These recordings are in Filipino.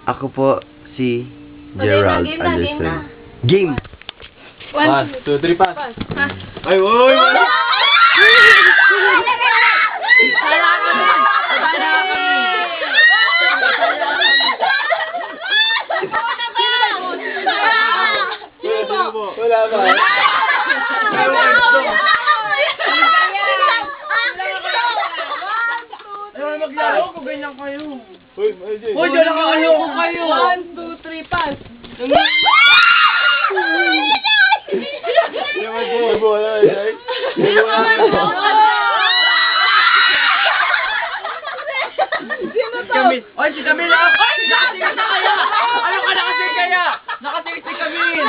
Ako po si Gerald Anderson. Game! 1, 2, 3, pass. Ay, oy! Wala ba? Ayaw maglaro kung ganyan kayo. Uy, MJ. Uy, dyan ako ayoko kayo. 1, 2, 3, pass. May bola, ay. May bola. Sino to? Camille. Oy, si Camille ah! Oy, nakatingin na kaya! Ano ka nakatingin kaya? Nakatingin si Camille!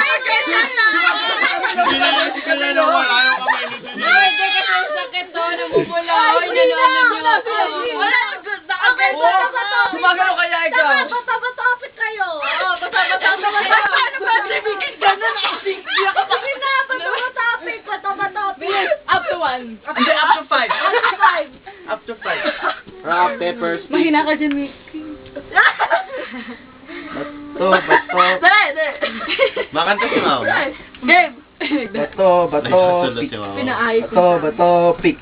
Hindi na lang si Camille naman. Ayaw ka may nito niya. Ay, hindi kasi ang sakit to. Namumula. Ay, nanonood niyo ako. Wala, nakabenta. Sumagano kaya ikaw? Bata-batapit kayo. Oo, bata-batapit kayo. Paano ba sibigin ka na? Hindi ako pakina. Bata-batapit. Bata-batapit. Up to 1. Hindi, up to 5. Up to 5. Up to 5. Rock, paper, stick. Mahina ka dyan, Mickey. Bato. Dali. Makanta si Mao. Game. Bato, pick. Pinaayos Bato, pick.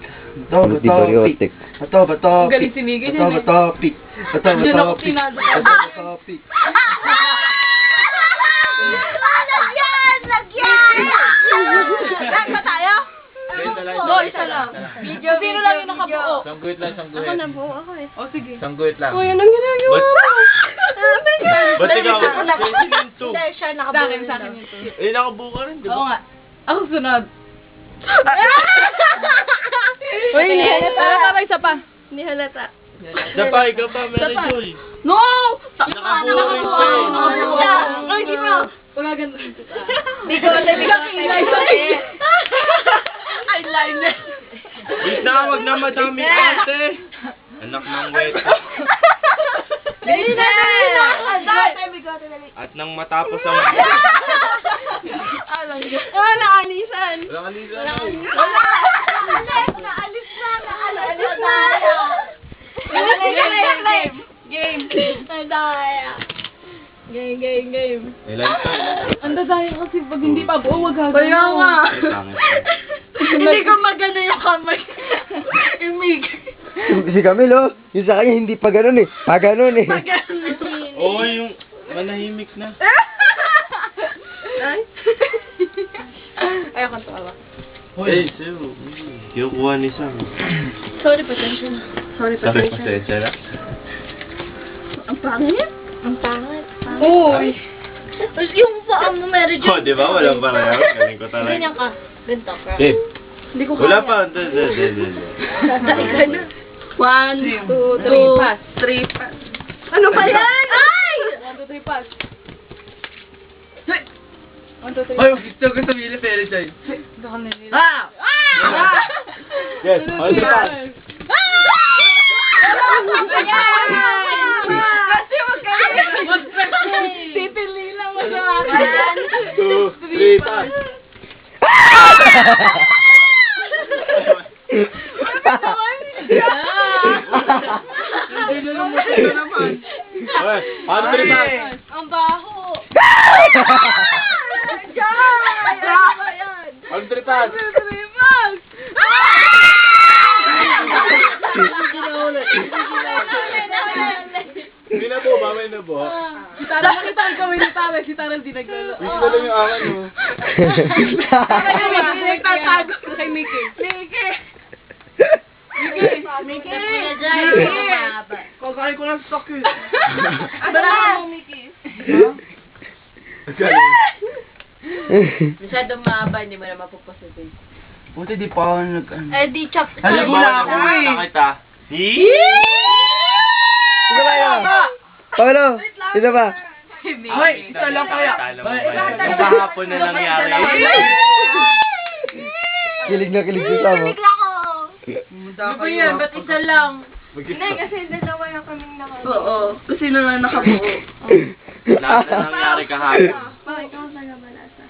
Bato, pick. Bato, Galing pick. si Miggy Bato, dyan eh. pick. Bato, Diyan ako pick. pinadala. Bato, pick. Lagyan ba tayo? No, isa lang. Video, sino lang yung nakabuo? Sangguhit lang, sangguhit. Ako na po, ako eh. O, sige. Sangguhit lang. Uy, anong ginagawa mo? Ba't ikaw? Hindi, siya nakabuo. Sa akin yung two. Eh, nakabuo ka rin, di Oo ba? nga. Ako sunod. Uy, hindi halata. Halata pa, isa pa. Hindi halata. Dapa, ikaw pa, Mary Dapa. Joy. No! Nakabuo rin siya eh. Nakabuo. Ay, di ba? Pagaganda. Di ko alam. Di ko eyeliner. Eyeliner. Wait na, wag na madami ate. Anak ng wet. Dali na. At nang matapos ang... Wala, alisan. Wala kanisa na eh. Naalis na. Game. Game. Ilan to? Ang dadaya kasi pag hindi pa buo, wag gagawin. Kaya nga. Hindi ko magana yung kamay. Imig. Si Camilo, yung sa kanya hindi pa ganun eh. Pa ganun eh. Oo, yung manahimik na. Ayaw kang tawa. Hey, sa'yo. Kinukuha ni Sam. Sorry, pasensya na. Sakit pasensya na. Ang pangit. Uy. Yung paa mo, Mary Jo. Oh, di ba? Walang pareho. Galing ko talaga. Ganyan ka. Ganito ka. Eh, Hindi ko wala kaya. pa. 1, 2, 3, pass. 3, pass. Ano ba yan? Ay! 1, 2, 3, pass. 1, 2, 3. Ay, gusto ko sabihin ni Mary Joy. Baka nila. Ah! Yes, all the time. Kasi titili lang mo sa akin. 2, 3, pass. Hindi na naman. Okay, on 3, pass. Ang baho. On 3, pass. Hindi na po, mamay na po. Si Tara, nakita ang gawin ni Tara. Si Tara di naglalo. Wish ko lang yung akin mo. Tara, nagtatago kay Mickey. Mickey! Kakain ko lang stock eh. Ano mo, Mickey? Galing. Masyadong mahaba, hindi mo na mapupasutin. Buti di pa ako nag... Eh, di chop. Alam mo na ako eh. Nakita. Sino ba yun? Paolo, sino ba? Ay, isa lang kaya. Yung kahapon na nangyari. Kilig na kilig siya mo. Ano ba yan? Ba't isa lang? Hindi, kasi dalawa yung kaming nakabuo. Oo, kasi na lang nakabuo. Lahat na nangyari kahapon. Bakit ako nagabalasa?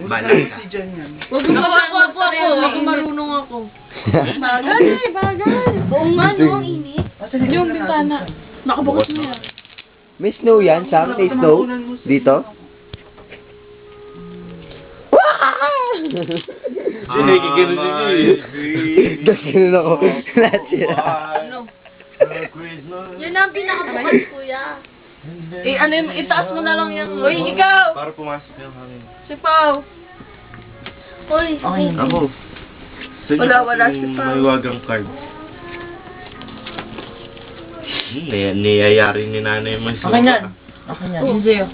Balasa. Si Jan yan. Huwag mo ako. Ako marunong ako. Bagay. Oo nga, no? Ang init. Yung bintana. Nakabukas mo yan. May snow yan, Sam? May snow? Dito? Hindi, kikino Gagano ako. Lahat sila. Yun ang pinakabukas, kuya. Ano yung itaas mo na lang yan. Uy, ikaw! Para pumasok yung hangin. Si Pao. Uy, Ako. Wala si Pao. May wagang card. Niyayari ni nanay yung Akin yan. Akin yan. Yun sa'yo.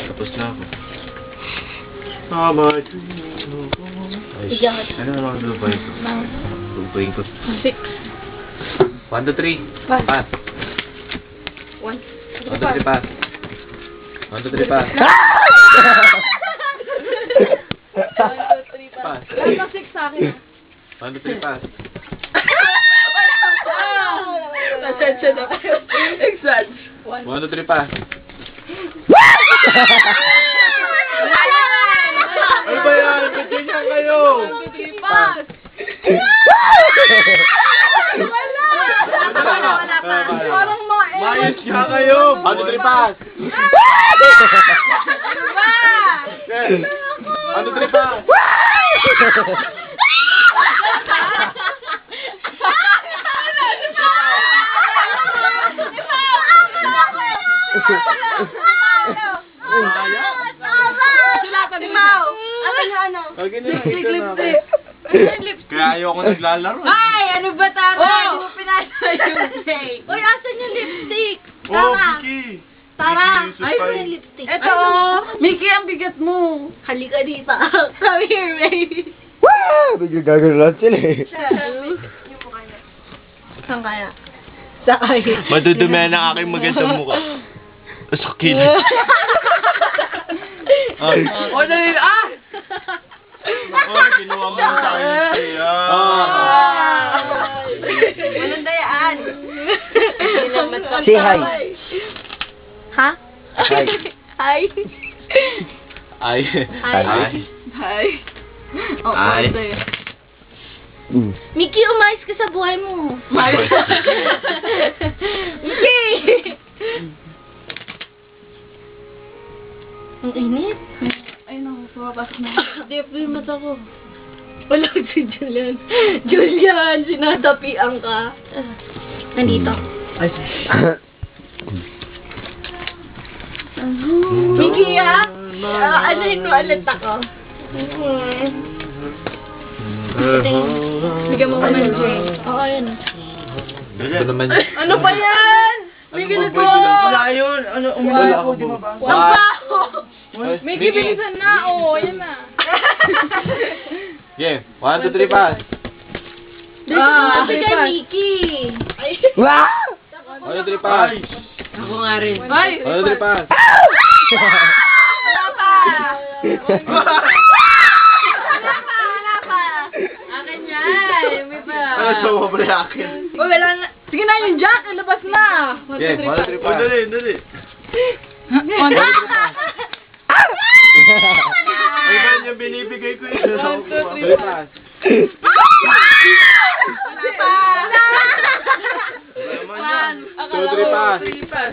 Tapos na ako. Sabay. Bigyan ka. Ano naman ang lubay ko? Lubay ko. 6. 1, 2, 3. Pass. Pass. 1. 1, 2, 3, pass. 1, 2, 3, pass. 1, 2, 3, Pass. Wala 6 sa akin. 1, 2, 3, pass. Pasensya na kayo. Exage. 1, 2, 3, pass. Ano ba yan? Ba't ganyan kayo? 1, 2, 3, pass. Wala pa. Parang mga Mayos nga kayo! 1, 2, 3, pass! Ano ba? 1, 2, 3, pass! Sulatan mo. Akin na ano? Lipstick. Kaya ayoko naglalaro. Ay, ano ba tara? Oh! Hindi mo pinasa yung cake. Uy, asan yung lipstick? Oh, Tara. Vicky! Tara. Vicky, Ay, Yusuf, yung lipstick. Ito, oh. Mickey, ang bigat mo. Halika dito. Come here, baby. Wah! Biglang gagano lahat sila eh. Saan kaya? Sa kaya. Madudumi na aking magandang mukha. Sa kilid. O, dali. Ah! Oh, kinuha mo sa akin siya. Walang dayaan. Say hi. Ha? Hi. Hi. Ay. Ay. Hi. Oh, Ay. sa'yo. Mickey, umayos ka sa buhay mo. Mickey! Ang init. Ay, naku, sumabas na. Dip yung mata ko. Wala si Julian. Julian, sinatapian ka. Nandito. Mickey, ha? Ano ito ulit ako? Bigyan mo naman, Jay. Oo, yan. Ito naman. Ano ba yan? May ganito. Wala yun. Ano, umula ako, di ba ba? Ang baho! Mickey, bilisan na. Oo, yan na. Yeah, 1, 2, 3, pass. Dito Ah, kasi kay Mickey. Ay, Wah! 1, 2, 3, pass. Ako nga rin. Ay! 1, 2, 3, pass. Wala pa! wala pa. Akin yan! May pa. Ano sumobra akin? Oh, wala na. Sige na yung jack, ilabas na. Yeah, 1, 2, 3, pass. Dali, dali. Ay, ba yung binibigay ko yun? 1, 2, 3, pass. Wala pa. Naman yan. 2, Akala 3, ko, pass. 3 pass.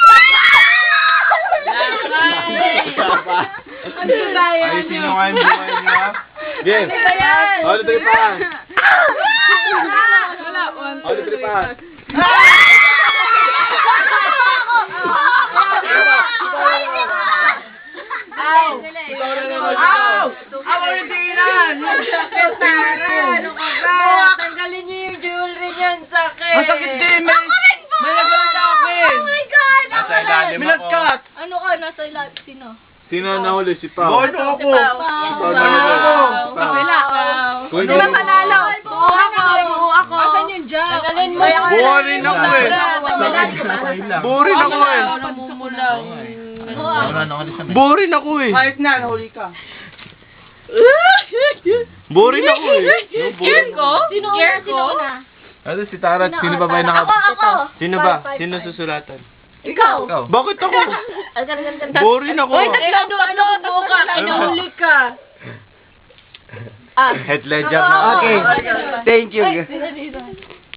Ay, Ano ba yan? sino nga yung buhay niya? Game. Ano ba yan? 1, 2, 3, pass. Wala. 1, 2, 3, pass. Ow! Ikaw na naman. Ow! Ako yung tingnan! Masakit, Tara! Ano ka ba? Tanggalin niyo yung jewelry niyan, sakit! Masakit din, may... May nagalit sa akin. Oh my God! Nasa ilalim Minat ako. ka. Ano ka? Nasa ilalim? Sino? Sino ang nahuli? Si Pao. Bono ako. Pao. Kabila. Kung Hindi na panalo. Buo ako. Buo ako. Asan yung jack? Tanggalin mo. Buo rin ako eh. Buo rin ako eh. Namumulaw. Buo rin ako eh. Kahit na, nahuli ka. Buo rin ako eh. Scared ko? Sino una? Scared Sino ko? una? Ano si Tara? Sino ba ba yung naka... Ako! Sino ba? Five, Sino five. susulatan? Ikaw! Bakit ako? Alkan. Buo rin ako. Uy, ano, buo ka. Ay, nahuli ka. Head ledger na. Okay. Thank you. Ay, dito.